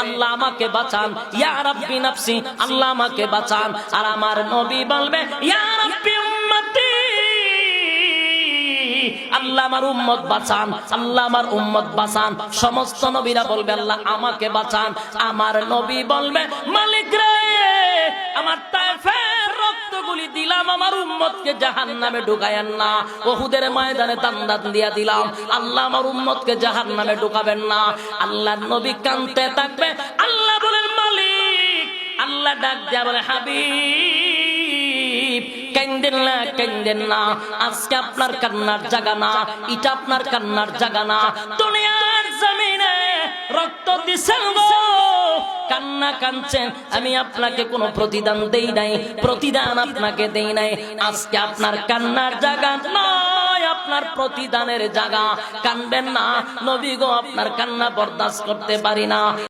আল্লাহ আমাকে বাঁচান, ইয়া রাব্বি নাফসি, আল্লাহ আমাকে বাঁচান। আর আমার নবী বলবে ইয়া রাব্বি উম্মতি, আল্লাহ আমার উম্মত বাঁচান, আল্লাহ আমার উম্মত বাঁচান। সমস্ত নবীরা বলবে আল্লাহ আমাকে বাঁচান। আমার নবী বলবে মালিক রে, আমার তায়েফের রক্তগুলি দিলাম, আমার উম্মতকে জাহান্নামে ঢুকায়েন না। উহুদের ময়দানে দান দিয়া দিলাম, আল্লাহ আমার উম্মতকে জাহান্নামে ঢুকাবেন না। আল্লাহর নবী কাঁদতে থাকবে। আল্লাহ বলেন মালিক, আল্লাহ ডাক দিয়া বলে হাবিব কান্দেন না, কান্দেন না, আজকে আপনার কান্নার জায়গা না, এটা আপনার কান্নার জায়গা না। দুনিয়ার জমিনে রক্ত দিছেন গো, কান্না কাঁদছেন, আমি আপনাকে কোনো প্রতিদান দেই নাই, প্রতিদান আপনাকে দেই নাই। আজকে আপনার কান্নার জায়গা নয়, আপনার প্রতিদানের জায়গা। কানবেন না নবী গো, আপনার কান্না বরদাস্ত করতে পারি না।